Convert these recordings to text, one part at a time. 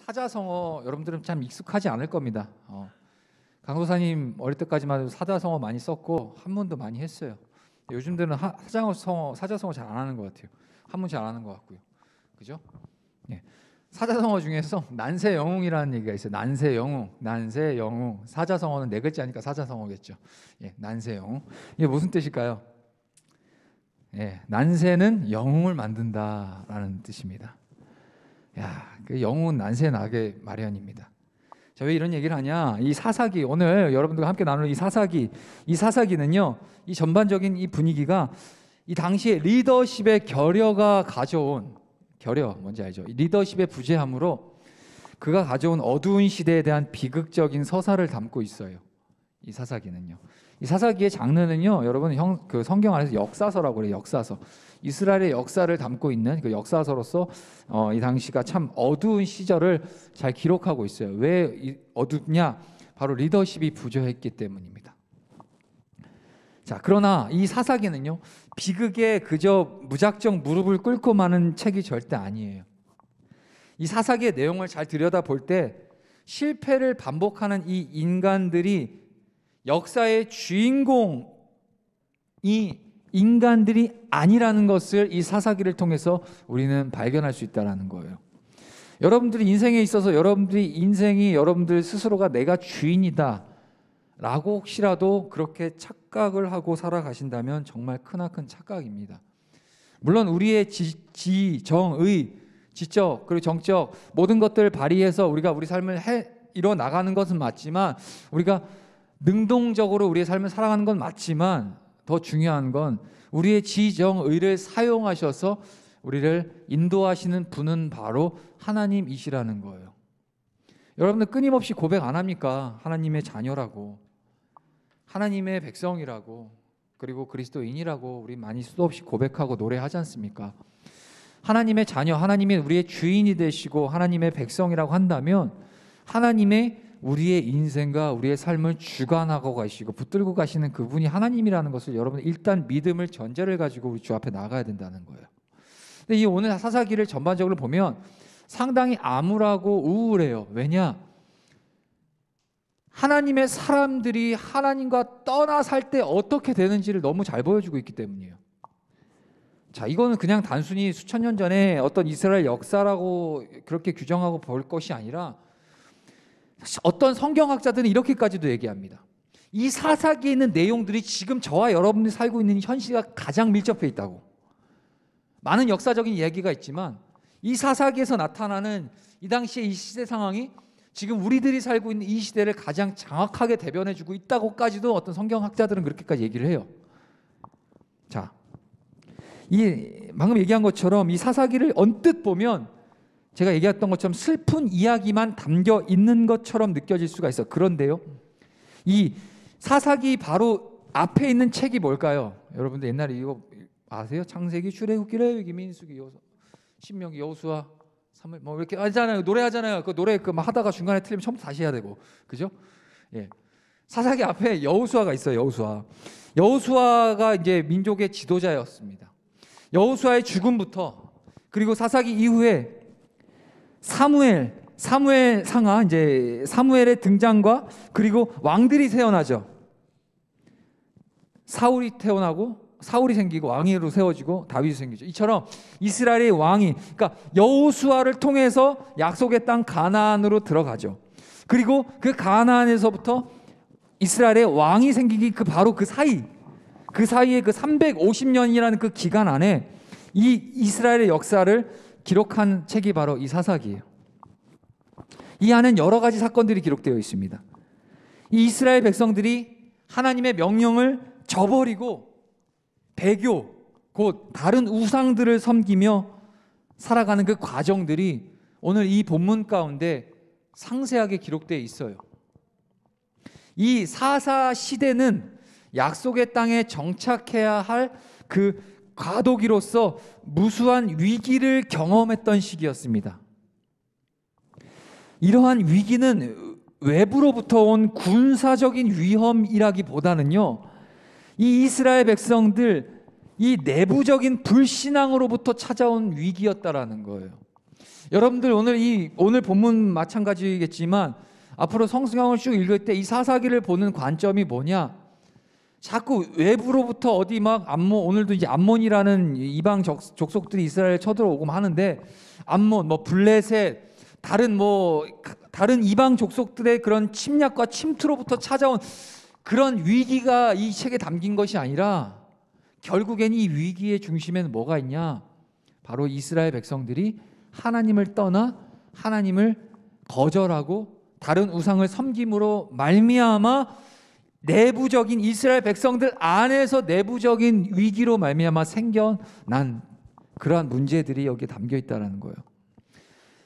사자성어 여러분들은 참 익숙하지 않을 겁니다. 강도사님 어릴 때까지만 해도 사자성어 많이 썼고 한문도 많이 했어요. 요즘 들은 사자성어 잘 안 하는 것 같아요. 한문 잘 안 하는 것 같고요. 그죠? 예. 사자성어 중에서 난세영웅이라는 얘기가 있어요. 난세영웅. 사자성어는 네 글자니까 사자성어겠죠. 예, 난세영웅. 이게 무슨 뜻일까요? 예, 난세는 영웅을 만든다라는 뜻입니다. 야, 그 영웅은 난세 나게 마련입니다. 자, 왜 이런 얘기를 하냐? 이 사사기, 오늘 여러분들과 함께 나누는 이 사사기는요, 이 전반적인 이 분위기가 이 당시에 리더십의 결여가 가져온 뭔지 알죠? 리더십의 부재함으로 그가 가져온 어두운 시대에 대한 비극적인 서사를 담고 있어요. 이 사사기는요. 이 사사기의 장르는요, 여러분 그 성경 안에서 역사서라고 그래요. 역사서. 이스라엘의 역사를 담고 있는 그 역사서로서 이 당시가 참 어두운 시절을 잘 기록하고 있어요. 왜 어둡냐? 바로 리더십이 부재했기 때문입니다. 자, 그러나 이 사사기는요, 비극에 그저 무작정 무릎을 꿇고 마는 책이 절대 아니에요. 이 사사기의 내용을 잘 들여다볼 때 실패를 반복하는 이 인간들이 역사의 주인공이 인간들이 아니라는 것을 이 사사기를 통해서 우리는 발견할 수 있다는 거예요. 여러분들이 인생에 있어서 여러분들 스스로가 내가 주인이다 라고 혹시라도 그렇게 착각을 하고 살아가신다면 정말 크나큰 착각입니다. 물론 우리의 지적 그리고 정적 모든 것들을 발휘해서 우리가 우리 삶을 이뤄 나가는 것은 맞지만, 우리가 능동적으로 우리의 삶을 살아가는 건 맞지만, 더 중요한 건 우리의 지정의를 사용하셔서 우리를 인도하시는 분은 바로 하나님이시라는 거예요. 여러분들 끊임없이 고백 안 합니까? 하나님의 자녀라고, 하나님의 백성이라고, 그리고 그리스도인이라고 우리 많이 수도 없이 고백하고 노래하지 않습니까? 하나님의 자녀, 하나님이 우리의 주인이 되시고 하나님의 백성이라고 한다면 하나님의 우리의 인생과 우리의 삶을 주관하고 가시고 붙들고 가시는 그분이 하나님이라는 것을 여러분 일단 믿음을 전제를 가지고 우리 주 앞에 나가야 된다는 거예요. 근데 이 오늘 사사기를 전반적으로 보면 상당히 암울하고 우울해요. 왜냐? 하나님의 사람들이 하나님과 떠나 살 때 어떻게 되는지를 너무 잘 보여주고 있기 때문이에요. 자, 이거는 그냥 단순히 수천 년 전에 어떤 이스라엘 역사라고 그렇게 규정하고 볼 것이 아니라, 어떤 성경학자들은 이렇게까지도 얘기합니다. 이 사사기에 있는 내용들이 지금 저와 여러분이 살고 있는 현실과 가장 밀접해 있다고. 많은 역사적인 이야기가 있지만 이 사사기에서 나타나는 이 당시의 이 시대 상황이 지금 우리들이 살고 있는 이 시대를 가장 정확하게 대변해주고 있다고까지도 어떤 성경학자들은 그렇게까지 얘기를 해요. 자, 이 방금 얘기한 것처럼 이 사사기를 언뜻 보면 제가 얘기했던 것처럼 슬픈 이야기만 담겨 있는 것처럼 느껴질 수가 있어요. 그런데요, 이 사사기 바로 앞에 있는 책이 뭘까요? 여러분들 옛날에 이거 아세요? 창세기, 출애굽기, 레위기, 민수기, 신명기, 여호수아, 사무엘 뭐 이렇게 하잖아요. 노래하잖아요. 그 노래 막 하다가 중간에 틀리면 처음부터 다시 해야 되고, 그죠? 예. 사사기 앞에 여호수아가 있어요. 여호수아가 이제 민족의 지도자였습니다. 여호수아의 죽음부터, 그리고 사사기 이후에 사무엘 상하, 이제 사무엘의 등장과 그리고 왕들이 태어나죠. 사울이 태어나고 사울이 생기고 왕으로 세워지고 다윗이 생기죠. 이처럼 이스라엘의 왕이, 그러니까 여호수아를 통해서 약속의 땅 가나안으로 들어가죠. 그리고 그 가나안에서부터 이스라엘의 왕이 생기기 바로 그 사이에 그 350년이라는 그 기간 안에 이 이스라엘의 역사를 기록한 책이 바로 이 사사기예요. 이 안엔 여러 가지 사건들이 기록되어 있습니다. 이 이스라엘 백성들이 하나님의 명령을 저버리고 배교, 곧 다른 우상들을 섬기며 살아가는 그 과정들이 오늘 이 본문 가운데 상세하게 기록되어 있어요. 이 사사 시대는 약속의 땅에 정착해야 할 그 과도기로서 무수한 위기를 경험했던 시기였습니다. 이러한 위기는 외부로부터 온 군사적인 위험이라기보다는요, 이 이스라엘 백성들 이 내부적인 불신앙으로부터 찾아온 위기였다라는 거예요. 여러분들 오늘 본문 마찬가지겠지만 앞으로 성경을 쭉 읽을 때 이 사사기를 보는 관점이 뭐냐? 자꾸 외부로부터 어디 막 오늘도 이제 암몬이라는 이방 족속들이 이스라엘에 쳐들어오고 하는데, 암몬, 블레셋, 다른 이방 족속들의 그런 침략과 침투로부터 찾아온 그런 위기가 이 책에 담긴 것이 아니라, 결국엔 이 위기의 중심에는 뭐가 있냐? 바로 이스라엘 백성들이 하나님을 떠나 하나님을 거절하고 다른 우상을 섬김으로 말미암아 내부적인 이스라엘 백성들 안에서 내부적인 위기로 말미암아 생겨난 그러한 문제들이 여기에 담겨 있다는 거예요.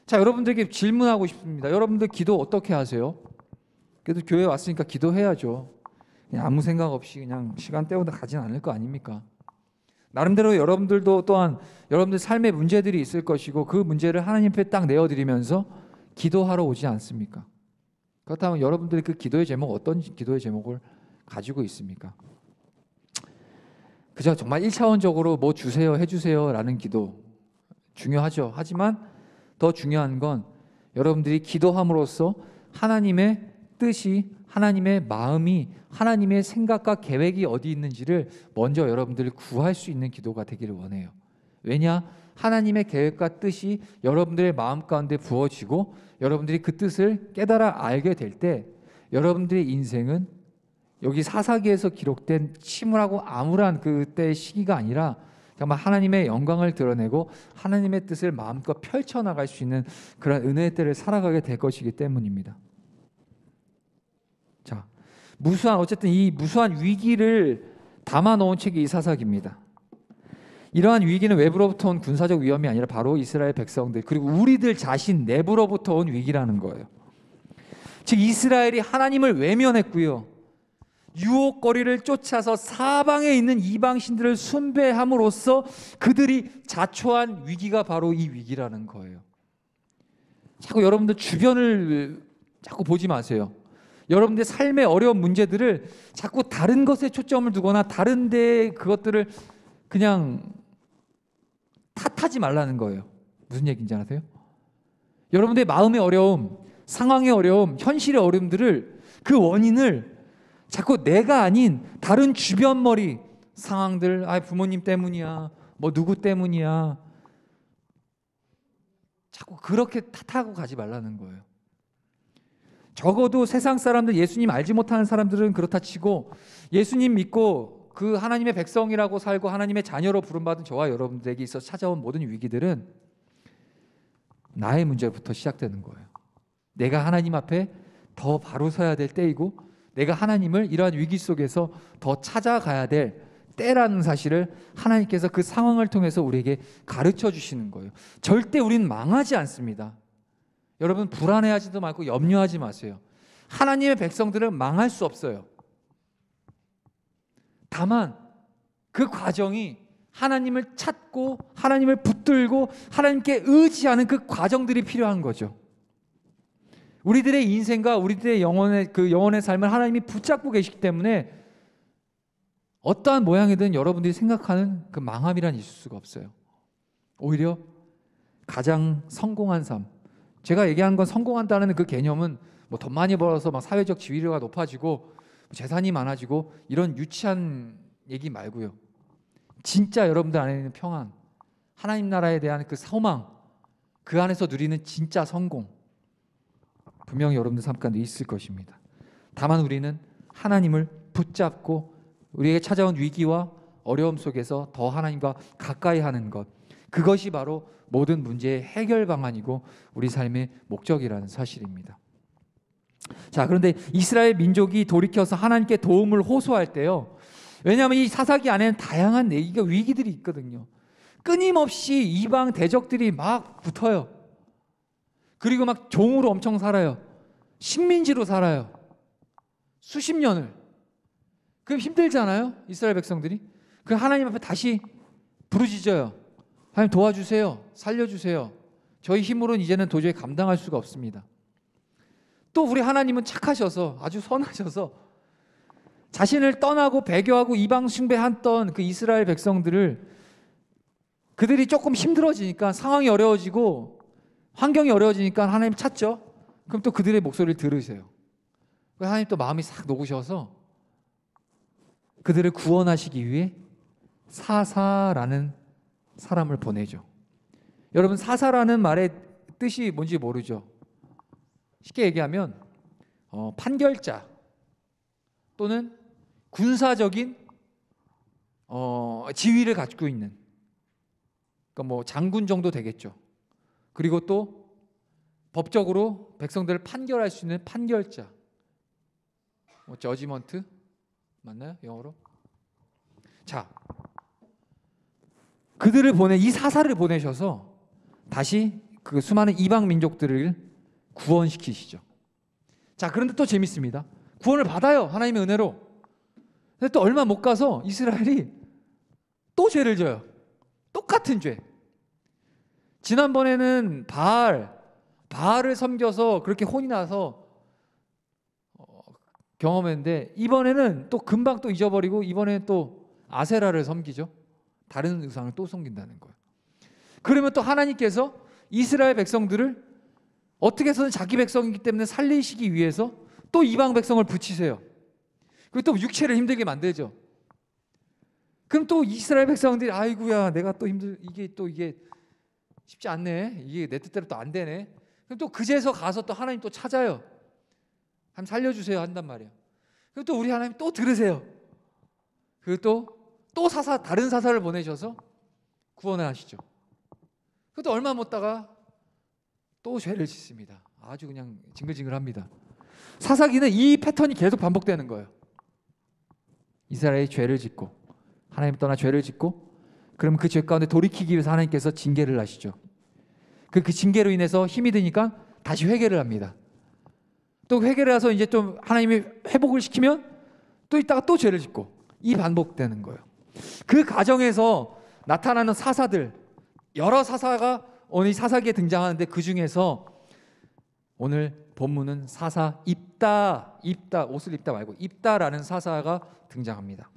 자, 여러분들에게 질문하고 싶습니다. 여러분들 기도 어떻게 하세요? 그래도 교회 왔으니까 기도해야죠. 그냥 아무 생각 없이 그냥 시간 때우다 가진 않을 거 아닙니까? 나름대로 여러분들도 또한 여러분들 삶의 문제들이 있을 것이고, 그 문제를 하나님 앞에 딱 내어드리면서 기도하러 오지 않습니까? 그렇다면 여러분들이 그 기도의 제목, 어떤 기도의 제목을 가지고 있습니까? 그저 정말 1차원적으로 뭐 주세요, 해주세요 라는 기도 중요하죠. 하지만 더 중요한 건 여러분들이 기도함으로써 하나님의 뜻이, 하나님의 마음이, 하나님의 생각과 계획이 어디 있는지를 먼저 여러분들이 구할 수 있는 기도가 되기를 원해요. 왜냐? 하나님의 계획과 뜻이 여러분들의 마음 가운데 부어지고 여러분들이 그 뜻을 깨달아 알게 될 때, 여러분들의 인생은 여기 사사기에서 기록된 침울하고 암울한 그때의 시기가 아니라 정말 하나님의 영광을 드러내고 하나님의 뜻을 마음껏 펼쳐나갈 수 있는 그런 은혜의 때를 살아가게 될 것이기 때문입니다. 자, 어쨌든 이 무수한 위기를 담아놓은 책이 이 사사기입니다. 이러한 위기는 외부로부터 온 군사적 위험이 아니라 바로 이스라엘 백성들, 그리고 우리들 자신 내부로부터 온 위기라는 거예요. 즉 이스라엘이 하나님을 외면했고요, 유혹거리를 쫓아서 사방에 있는 이방신들을 숭배함으로써 그들이 자초한 위기가 바로 이 위기라는 거예요. 자꾸 여러분들 주변을 자꾸 보지 마세요. 여러분들의 삶의 어려운 문제들을 자꾸 다른 것에 초점을 두거나 다른 데에 그것들을 그냥 탓하지 말라는 거예요. 무슨 얘기인지 아세요? 여러분들의 마음의 어려움, 상황의 어려움, 현실의 어려움들을, 그 원인을 자꾸 내가 아닌 다른 주변머리 상황들, 부모님 때문이야, 누구 때문이야, 자꾸 그렇게 탓하고 가지 말라는 거예요. 적어도 세상 사람들, 예수님 알지 못하는 사람들은 그렇다 치고, 예수님 믿고 그 하나님의 백성이라고 살고 하나님의 자녀로 부름받은 저와 여러분들에게 있어 찾아온 모든 위기들은 나의 문제부터 시작되는 거예요. 내가 하나님 앞에 더 바로 서야 될 때이고, 내가 하나님을 이러한 위기 속에서 더 찾아가야 될 때라는 사실을 하나님께서 그 상황을 통해서 우리에게 가르쳐 주시는 거예요. 절대 우리는 망하지 않습니다. 여러분 불안해하지도 말고 염려하지 마세요. 하나님의 백성들은 망할 수 없어요. 다만 그 과정이 하나님을 찾고 하나님을 붙들고 하나님께 의지하는 그 과정들이 필요한 거죠. 우리들의 인생과 우리들의 영혼의 삶을 하나님이 붙잡고 계시기 때문에 어떠한 모양이든 여러분들이 생각하는 그 망함이란 있을 수가 없어요. 오히려 가장 성공한 삶, 제가 얘기한 건 성공한다는 그 개념은 돈 많이 벌어서 막 사회적 지위가 높아지고 재산이 많아지고 이런 유치한 얘기 말고요. 진짜 여러분들 안에 있는 평안, 하나님 나라에 대한 그 소망, 그 안에서 누리는 진짜 성공, 분명히 여러분들 삶 가운데 있을 것입니다. 다만 우리는 하나님을 붙잡고 우리에게 찾아온 위기와 어려움 속에서 더 하나님과 가까이 하는 것, 그것이 바로 모든 문제의 해결 방안이고 우리 삶의 목적이라는 사실입니다. 자, 그런데 이스라엘 민족이 돌이켜서 하나님께 도움을 호소할 때요, 왜냐하면 이 사사기 안에는 다양한 위기들이 있거든요. 끊임없이 이방 대적들이 막 붙어요. 그리고 막 종으로 엄청 살아요. 식민지로 살아요. 수십 년을. 그럼 힘들잖아요, 이스라엘 백성들이. 그 하나님 앞에 다시 부르짖어요. 하나님 도와주세요. 살려주세요. 저희 힘으로는 이제는 도저히 감당할 수가 없습니다. 또 우리 하나님은 착하셔서, 아주 선하셔서 자신을 떠나고 배교하고 이방 숭배했던 그 이스라엘 백성들을, 그들이 조금 힘들어지니까, 상황이 어려워지고 환경이 어려워지니까 하나님 찾죠. 그럼 또 그들의 목소리를 들으세요. 하나님 또 마음이 싹 녹으셔서 그들을 구원하시기 위해 사사라는 사람을 보내죠. 여러분, 사사라는 말의 뜻이 뭔지 모르죠? 쉽게 얘기하면 판결자 또는 군사적인 지위를 가지고 있는, 그러니까 뭐 장군 정도 되겠죠. 그리고 또 법적으로 백성들을 판결할 수 있는 판결자, 저지먼트 맞나요? 영어로? 자, 그들을 이 사사를 보내셔서 다시 그 수많은 이방 민족들을 구원시키시죠. 자, 그런데 또 재밌습니다. 구원을 받아요, 하나님의 은혜로. 근데 또 얼마 못 가서 이스라엘이 또 죄를 져요. 똑같은 죄. 지난번에는 바알을 섬겨서 그렇게 혼이 나서 경험했는데, 이번에는 또 금방 또 잊어버리고, 이번에는 또 아세라를 섬기죠. 다른 우상을 또 섬긴다는 거예요. 그러면 또 하나님께서 이스라엘 백성들을 어떻게 해서든 자기 백성이기 때문에 살리시기 위해서 또 이방 백성을 붙이세요. 그리고 또 육체를 힘들게 만들죠. 그럼 또 이스라엘 백성들이 아이고야, 내가 또 이게 쉽지 않네, 이게 내 뜻대로 또 안 되네. 그럼 또 그제서 가서 또 하나님 또 찾아요. 하나님 살려주세요 한단 말이에요. 그리고 또 우리 하나님 또 들으세요. 그리고 또 다른 사사를 보내셔서 구원을 하시죠. 그것도 얼마 못 다가 또 죄를 짓습니다. 아주 그냥 징글징글합니다. 사사기는 이 패턴이 계속 반복되는 거예요. 이스라엘이 죄를 짓고, 하나님 떠나 죄를 짓고, 그럼 그 죄 가운데 돌이키기 위해서 하나님께서 징계를 하시죠. 그 징계로 인해서 힘이 드니까 다시 회개를 합니다. 또 회개를 해서 이제 좀 하나님이 회복을 시키면 또 있다가 또 죄를 짓고, 이 반복되는 거예요. 그 과정에서 나타나는 사사들, 여러 사사가 오늘 사사기에 등장하는데, 그 중에서 오늘 본문은 사사 입다, 옷을 입다 말고 입다라는 사사가 등장합니다.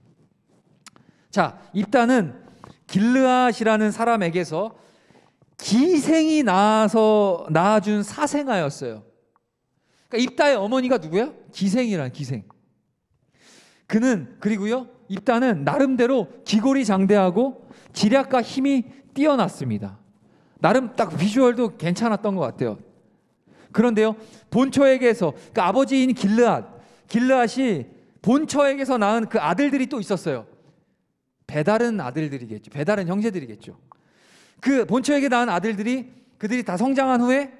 자, 입다는 길르앗이라는 사람에게서 기생이 낳아준 사생아였어요. 그러니까 입다의 어머니가 누구야? 기생이란 기생. 그리고요, 입다는 나름대로 기골이 장대하고 지략과 힘이 뛰어났습니다. 나름 딱 비주얼도 괜찮았던 것 같아요. 그런데요, 본처에게서, 그러니까 아버지인 길르앗이 본처에게서 낳은 그 아들들이 또 있었어요. 배다른 아들들이겠죠. 배다른 형제들이겠죠. 그 본처에게 낳은 아들들이, 그들이 다 성장한 후에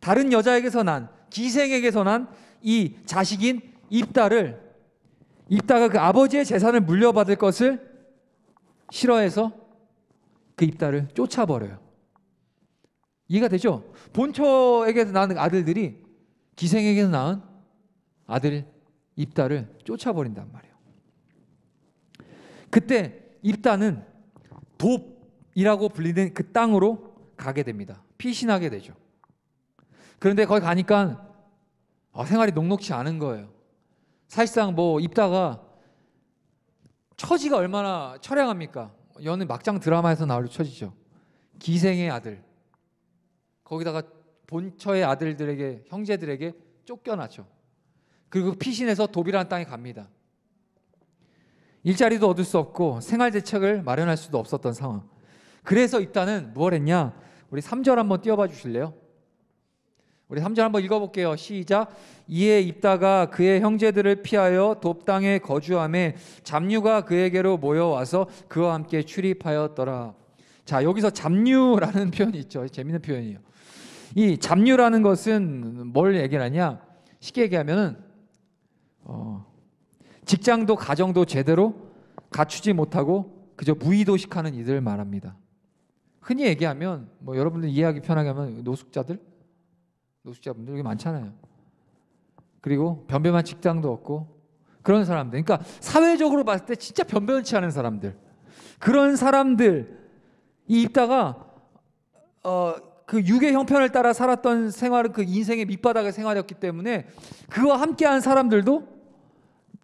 다른 여자에게서 난, 기생에게서 난 이 자식인 입다가 그 아버지의 재산을 물려받을 것을 싫어해서 그 입다를 쫓아버려요. 이해가 되죠? 본처에게서 낳은 아들들이 기생에게서 낳은 아들 입다를 쫓아버린단 말이에요. 그때 입다는 돕이라고 불리는 그 땅으로 가게 됩니다. 피신하게 되죠. 그런데 거기 가니까 생활이 녹록치 않은 거예요. 사실상 뭐 입다가 처지가 얼마나 처량합니까? 여느 막장 드라마에서 나올 처지죠. 기생의 아들, 거기다가 본처의 아들들에게, 형제들에게 쫓겨나죠. 그리고 피신해서 돕이라는 땅에 갑니다. 일자리도 얻을 수 없고 생활 대책을 마련할 수도 없었던 상황. 그래서 입다는 뭘 했냐? 우리 3절 한번 띄워봐 주실래요? 우리 3절 한번 읽어볼게요. 시작. 이에 입다가 그의 형제들을 피하여 돕 땅에 거주하매 잡류가 그에게로 모여와서 그와 함께 출입하였더라. 자, 여기서 잡류라는 표현이 있죠. 재밌는 표현이에요. 이 잡류라는 것은 뭘 얘기하냐? 쉽게 얘기하면은 직장도 가정도 제대로 갖추지 못하고 그저 무의도식하는 이들을 말합니다. 흔히 얘기하면 뭐 여러분들 이해하기 편하게 하면 노숙자분들 여기 많잖아요. 그리고 변변한 직장도 없고 그런 사람들, 그러니까 사회적으로 봤을 때 진짜 변변치 않은 사람들, 그런 사람들 이 입다가 그 육의 형편을 따라 살았던 생활은 그 인생의 밑바닥의 생활이었기 때문에 그와 함께한 사람들도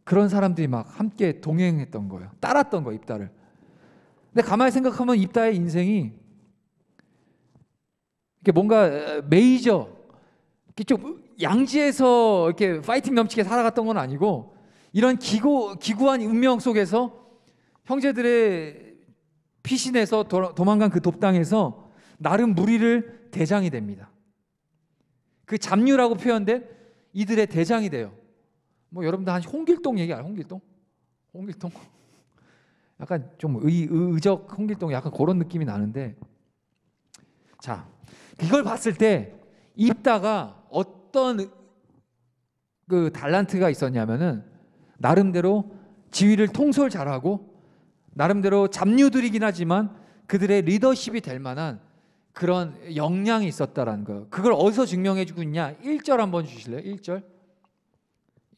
그런 사람들이 막 함께 동행했던 거예요. 따랐던 거예요, 입다를. 근데 가만히 생각하면 입다의 인생이 이렇게 뭔가 메이저, 이렇게 좀 양지에서 이렇게 파이팅 넘치게 살아갔던 건 아니고 이런 기구한 운명 속에서 형제들의 피신해서 도망간 그 돕당에서 나름 무리를 대장이 됩니다. 그 잡류라고 표현된 이들의 대장이 돼요. 뭐 여러분들 한 홍길동 얘기 알아요? 홍길동? 약간 좀 의적 홍길동 약간 그런 느낌이 나는데, 자, 이걸 봤을 때 입다가 어떤 그 달란트가 있었냐면은 나름대로 지휘를 통솔 잘하고 나름대로 잡류들이긴 하지만 그들의 리더십이 될 만한 그런 역량이 있었다라는 거예요. 그걸 어디서 증명해 주고 있냐? 1절 한번 주실래요?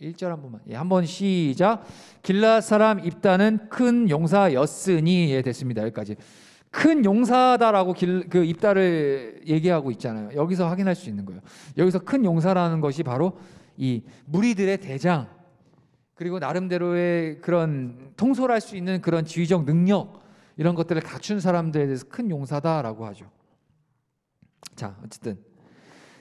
1절 한 번만. 예, 한번 시작. 길앗 사람 입다는 큰 용사였으니. 예, 됐습니다. 여기까지. 큰 용사다라고 그 입다를 얘기하고 있잖아요. 여기서 확인할 수 있는 거예요. 여기서 큰 용사라는 것이 바로 이 무리들의 대장, 그리고 나름대로의 그런 통솔할 수 있는 그런 지휘적 능력, 이런 것들을 갖춘 사람들에 대해서 큰 용사다라고 하죠. 자, 어쨌든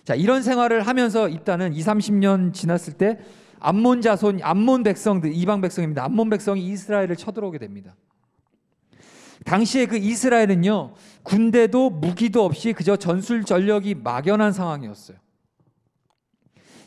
자, 이런 생활을 하면서 입다는 20-30년 지났을 때 암몬 자손, 암몬 백성들, 이방 백성입니다. 암몬 백성이 이스라엘을 쳐들어오게 됩니다. 당시에 그 이스라엘은요, 군대도 무기도 없이 그저 전술 전력이 막연한 상황이었어요.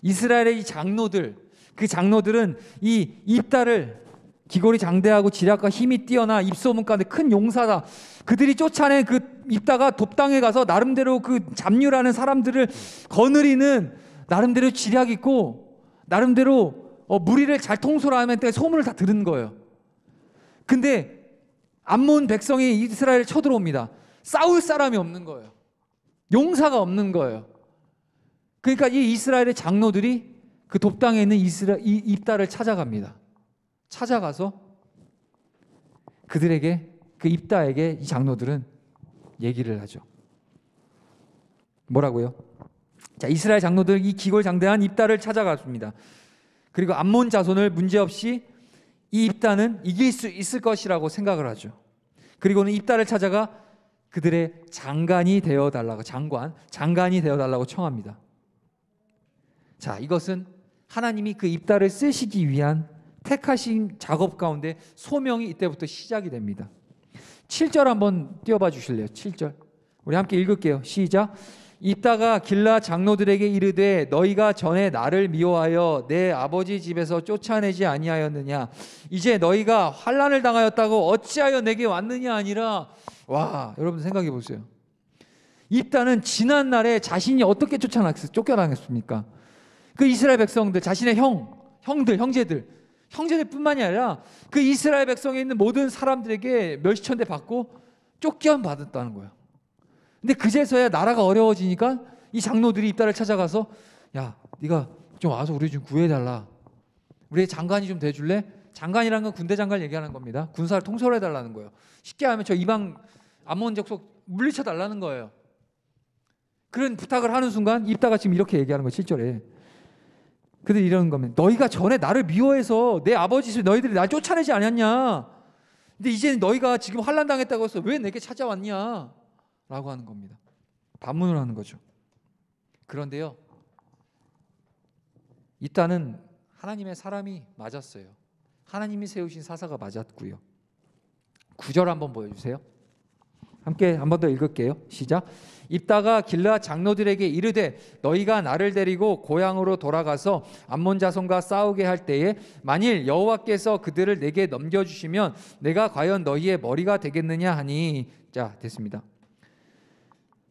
이스라엘의 이 장로들, 그 장로들은 이 입다를 기골이 장대하고 지략과 힘이 뛰어나 입소문 가운데 큰 용사다. 그들이 쫓아낸 그 입다가 돕당에 가서 나름대로 그 잡류라는 사람들을 거느리는 나름대로 지략 있고 나름대로 무리를 잘 통솔하면 때 소문을 다 들은 거예요. 근데 암몬 백성이 이스라엘에 쳐들어옵니다. 싸울 사람이 없는 거예요. 용사가 없는 거예요. 그러니까 이 이스라엘의 장로들이 그 돕당에 있는 입다를 찾아갑니다. 찾아가서 그들에게, 그 입다에게 이 장로들은 얘기를 하죠. 뭐라고요? 자, 이스라엘 장로들 이 기골장대한 입다를 찾아갔습니다. 그리고 암몬 자손을 문제없이 이 입다는 이길 수 있을 것이라고 생각을 하죠. 그리고는 입다를 찾아가 그들의 장관이 되어달라고, 장관이 되어달라고 청합니다. 자, 이것은 하나님이 그 입다를 쓰시기 위한 택하신 작업 가운데 소명이 이때부터 시작이 됩니다. 7절 한번 띄워봐 주실래요? 7절 우리 함께 읽을게요. 시작. 입다가 길라 장로들에게 이르되 너희가 전에 나를 미워하여 내 아버지 집에서 쫓아내지 아니하였느냐? 이제 너희가 환난을 당하였다고 어찌하여 내게 왔느냐 아니라. 와, 여러분 생각해 보세요. 입다는 지난 날에 자신이 어떻게 쫓겨나겠습니까? 그 이스라엘 백성들, 자신의 형제들뿐만이 아니라 그 이스라엘 백성에 있는 모든 사람들에게 멸시천대 받고 쫓겨만 받았다는 거예요. 근데 그제서야 나라가 어려워지니까 이 장로들이 입다를 찾아가서 야, 네가 좀 와서 우리 좀 구해달라. 우리의 장관이 좀 돼줄래? 장관이라는 건 군대 장관 얘기하는 겁니다. 군사를 통솔해달라는 거예요. 쉽게 하면 저 이방 암몬 족속 물리쳐달라는 거예요. 그런 부탁을 하는 순간 입다가 지금 이렇게 얘기하는 거예요. 7절에. 그들이 이러는 겁니다. 너희가 전에 나를 미워해서 내 아버지 집 너희들이 날 쫓아내지 않았냐? 근데 이제 너희가 지금 환난 당했다고 해서 왜 내게 찾아왔냐? 라고 하는 겁니다. 반문을 하는 거죠. 그런데요, 입다는 하나님의 사람이 맞았어요. 하나님이 세우신 사사가 맞았고요. 9절 한번 보여주세요. 함께 한 번 더 읽을게요. 시작. 입다가 길라 장로들에게 이르되 너희가 나를 데리고 고향으로 돌아가서 암몬 자손과 싸우게 할 때에 만일 여호와께서 그들을 내게 넘겨주시면 내가 과연 너희의 머리가 되겠느냐 하니. 자, 됐습니다.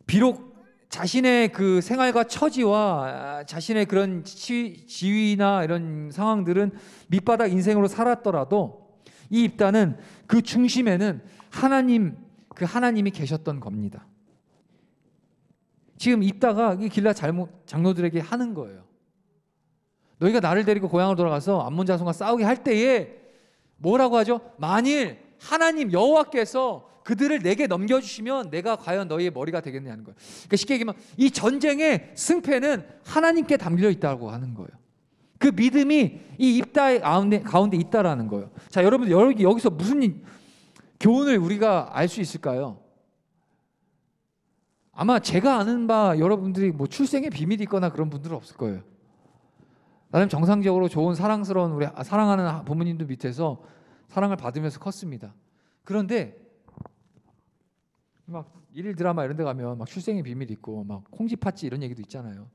비록 자신의 그 생활과 처지와 자신의 그런 지위나 이런 상황들은 밑바닥 인생으로 살았더라도 이 입다는 그 중심에는 하나님이 계셨던 겁니다. 지금 입다가 이 길라 장로들에게 하는 거예요. 너희가 나를 데리고 고향으로 돌아가서 암몬 자손과 싸우게 할 때에 뭐라고 하죠? 만일 하나님 여호와께서 그들을 내게 넘겨주시면 내가 과연 너희의 머리가 되겠냐는 거예요. 그러니까 쉽게 얘기하면 이 전쟁의 승패는 하나님께 담겨 있다고 하는 거예요. 그 믿음이 이 입다의 가운데 있다라는 거예요. 자, 여러분 여기서 무슨 교훈을 우리가 알 수 있을까요? 아마 제가 아는 바 여러분들이 뭐 출생의 비밀이 있거나 그런 분들은 없을 거예요. 나름 정상적으로 좋은 사랑스러운 우리 사랑하는 부모님들 밑에서 사랑을 받으면서 컸습니다. 그런데 막 일일 드라마 이런 데 가면 막 출생의 비밀이 있고 막 콩쥐팥쥐 이런 얘기도 있잖아요.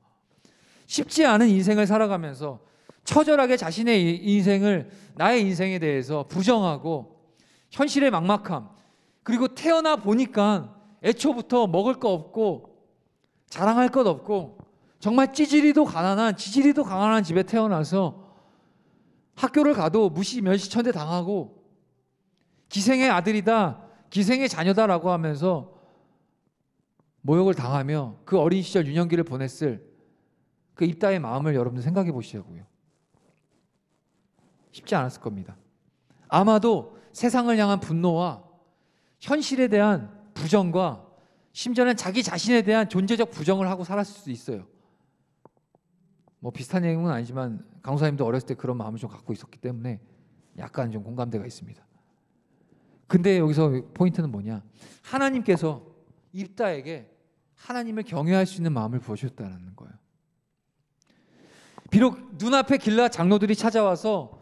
쉽지 않은 인생을 살아가면서 처절하게 자신의 인생을, 나의 인생에 대해서 부정하고 현실의 막막함, 그리고 태어나 보니까 애초부터 먹을 거 없고 자랑할 것 없고 정말 지지리도 가난한 집에 태어나서 학교를 가도 무시 멸시천대 당하고 기생의 아들이다, 기생의 자녀다라고 하면서 모욕을 당하며 그 어린 시절 유년기를 보냈을 그 입다의 마음을 여러분들 생각해 보시자고요. 쉽지 않았을 겁니다. 아마도 세상을 향한 분노와 현실에 대한 부정과 심지어는 자기 자신에 대한 존재적 부정을 하고 살았을 수도 있어요. 뭐 비슷한 내용은 아니지만 강사님도 어렸을 때 그런 마음을 좀 갖고 있었기 때문에 약간 좀 공감대가 있습니다. 근데 여기서 포인트는 뭐냐? 하나님께서 입다에게 하나님을 경외할 수 있는 마음을 부어주셨다는 거예요. 비록 눈앞에 길라 장로들이 찾아와서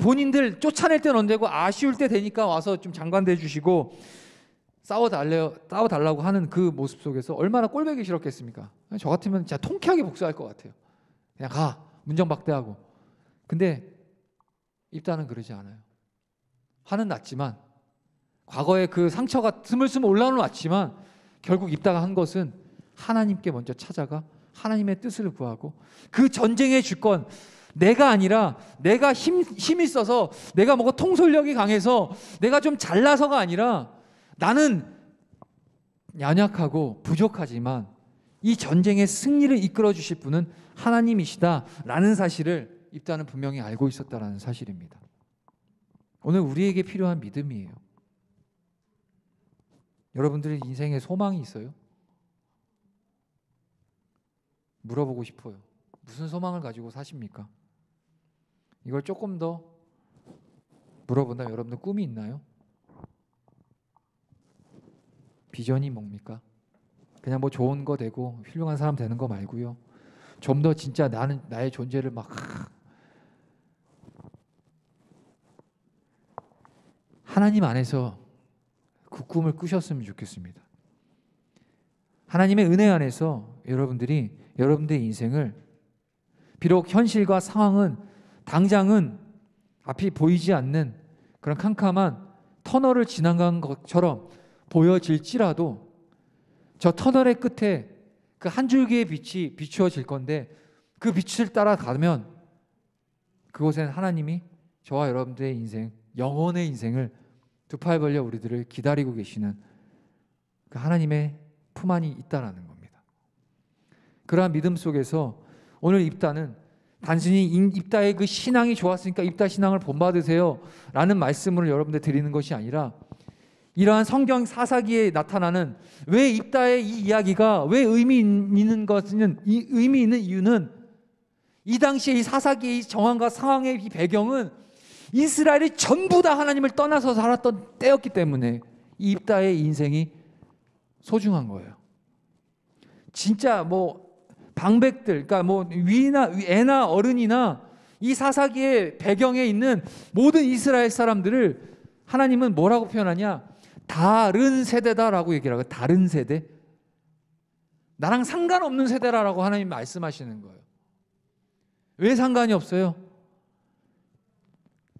본인들 쫓아낼 때는 언제고 아쉬울 때 되니까 와서 좀 장관돼 주시고 싸워달라고 하는 그 모습 속에서 얼마나 꼴보기 싫었겠습니까? 저 같으면 진짜 통쾌하게 복수할 것 같아요. 그냥 가, 문정박대하고. 근데 입다는 그러지 않아요. 화는 났지만, 과거에 그 상처가 스물스물 올라오는 왔지만 결국 입다가 한 것은 하나님께 먼저 찾아가 하나님의 뜻을 구하고, 그 전쟁의 주권 내가 아니라 내가 힘이 있어서 내가 뭐가 통솔력이 강해서 내가 좀 잘나서가 아니라 나는 연약하고 부족하지만 이 전쟁의 승리를 이끌어 주실 분은 하나님이시다라는 사실을 입다는 분명히 알고 있었다라는 사실입니다. 오늘 우리에게 필요한 믿음이에요. 여러분들의 인생에 소망이 있어요? 물어보고 싶어요. 무슨 소망을 가지고 사십니까? 이걸 조금 더 물어본다면 여러분들 꿈이 있나요? 비전이 뭡니까? 그냥 뭐 좋은 거 되고 훌륭한 사람 되는 거 말고요. 좀 더 진짜 나의 존재를 막 하나님 안에서 그 꿈을 꾸셨으면 좋겠습니다. 하나님의 은혜 안에서 여러분들이 여러분들의 인생을, 비록 현실과 상황은 당장은 앞이 보이지 않는 그런 캄캄한 터널을 지나간 것처럼 보여질지라도 저 터널의 끝에 그 한 줄기의 빛이 비추어질 건데, 그 빛을 따라가면 그곳엔 하나님이 저와 여러분들의 인생, 영혼의 인생을 두 팔 벌려 우리들을 기다리고 계시는 그 하나님의 품 안이 있다라는 겁니다. 그러한 믿음 속에서 오늘 입다는 단순히 입다의 그 신앙이 좋았으니까 입다 신앙을 본받으세요 라는 말씀을 여러분들 드리는 것이 아니라, 이러한 성경 사사기에 나타나는 왜 입다의 이 이야기가 왜 의미 있는 이유는 이 당시에 이 사사기의 이 정황과 상황의 이 배경은 이스라엘이 전부 다 하나님을 떠나서 살았던 때였기 때문에 이 입다의 인생이 소중한 거예요. 진짜 뭐 방백들, 그러니까 뭐 애나 어른이나 이 사사기의 배경에 있는 모든 이스라엘 사람들을 하나님은 뭐라고 표현하냐? 다른 세대다라고 얘기를 하고, 다른 세대, 나랑 상관없는 세대라고 하나님 말씀하시는 거예요. 왜 상관이 없어요?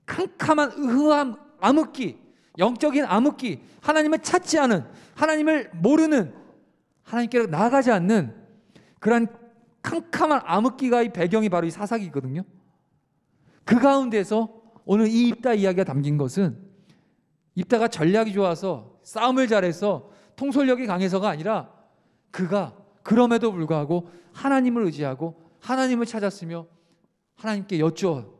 캄캄한 의아함, 암흑기, 영적인 암흑기, 하나님을 찾지 않은, 하나님을 모르는, 하나님께로 나아가지 않는 그런 캄캄한 암흑기가 이 배경이 바로 이 사사기거든요. 그 가운데서 오늘 이 입다 이야기가 담긴 것은 입다가 전략이 좋아서 싸움을 잘해서 통솔력이 강해서가 아니라, 그가 그럼에도 불구하고 하나님을 의지하고 하나님을 찾았으며 하나님께 여쭈어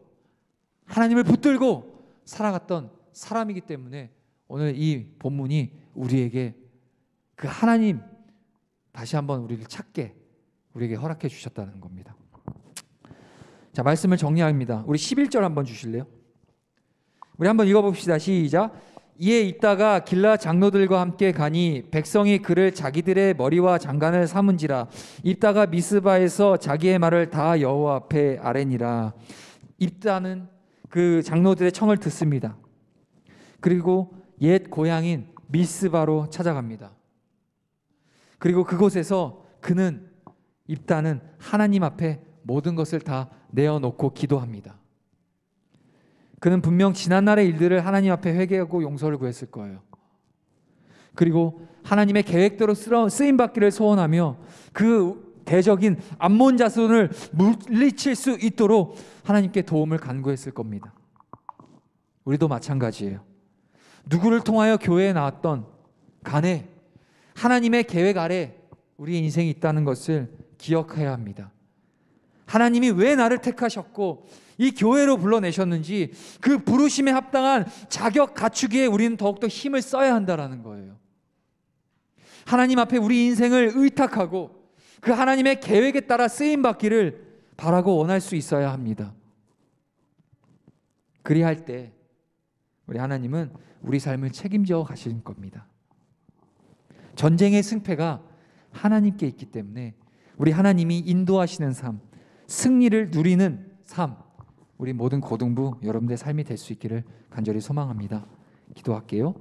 하나님을 붙들고 살아갔던 사람이기 때문에 오늘 이 본문이 우리에게 그 하나님 다시 한번 우리를 찾게 우리에게 허락해 주셨다는 겁니다. 자, 말씀을 정리합니다. 우리 11절 한번 주실래요? 우리 한번 읽어봅시다. 시작. 이에 입다가 길라 장로들과 함께 가니 백성이 그를 자기들의 머리와 장관을 삼은지라. 입다가 미스바에서 자기의 말을 다 여호와 앞에 아뢰니라. 입다는 그 장로들의 청을 듣습니다. 그리고 옛 고향인 미스바로 찾아갑니다. 그리고 그곳에서 입다는 하나님 앞에 모든 것을 다 내어놓고 기도합니다. 그는 분명 지난날의 일들을 하나님 앞에 회개하고 용서를 구했을 거예요. 그리고 하나님의 계획대로 쓰임받기를 소원하며 그 대적인 암몬 자손을 물리칠 수 있도록 하나님께 도움을 간구했을 겁니다. 우리도 마찬가지예요. 누구를 통하여 교회에 나왔던 간에 하나님의 계획 아래 우리의 인생이 있다는 것을 기억해야 합니다. 하나님이 왜 나를 택하셨고 이 교회로 불러내셨는지 그 부르심에 합당한 자격 갖추기에 우리는 더욱더 힘을 써야 한다는 거예요. 하나님 앞에 우리 인생을 의탁하고 그 하나님의 계획에 따라 쓰임받기를 바라고 원할 수 있어야 합니다. 그리할 때 우리 하나님은 우리 삶을 책임져 가실 겁니다. 전쟁의 승패가 하나님께 있기 때문에 우리 하나님이 인도하시는 삶, 승리를 누리는 삶, 우리 모든 고등부 여러분들의 삶이 될 수 있기를 간절히 소망합니다. 기도할게요.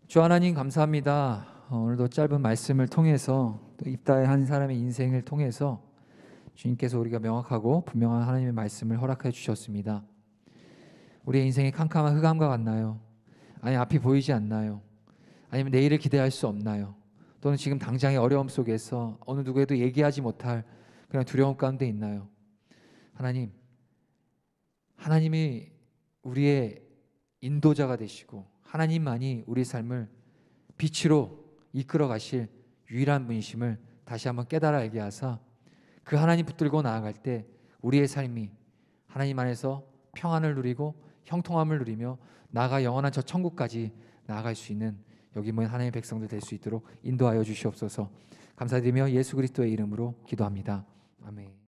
주 하나님 감사합니다. 오늘도 짧은 말씀을 통해서 또 입다의 한 사람의 인생을 통해서 주님께서 우리가 명확하고 분명한 하나님의 말씀을 허락해 주셨습니다. 우리의 인생이 캄캄한 흑암과 같나요? 아니 앞이 보이지 않나요? 아니면 내일을 기대할 수 없나요? 또는 지금 당장의 어려움 속에서 어느 누구에도 얘기하지 못할 그런 두려움 가운데 있나요? 하나님이 우리의 인도자가 되시고 하나님만이 우리 삶을 빛으로 이끌어 가실 유일한 분이심을 다시 한번 깨달아 알게 하사 그 하나님 붙들고 나아갈 때 우리의 삶이 하나님 안에서 평안을 누리고 형통함을 누리며 나아가 영원한 저 천국까지 나아갈 수 있는 여기 모인 하나님의 백성들 될 수 있도록 인도하여 주시옵소서. 감사드리며 예수 그리스도의 이름으로 기도합니다. 아멘.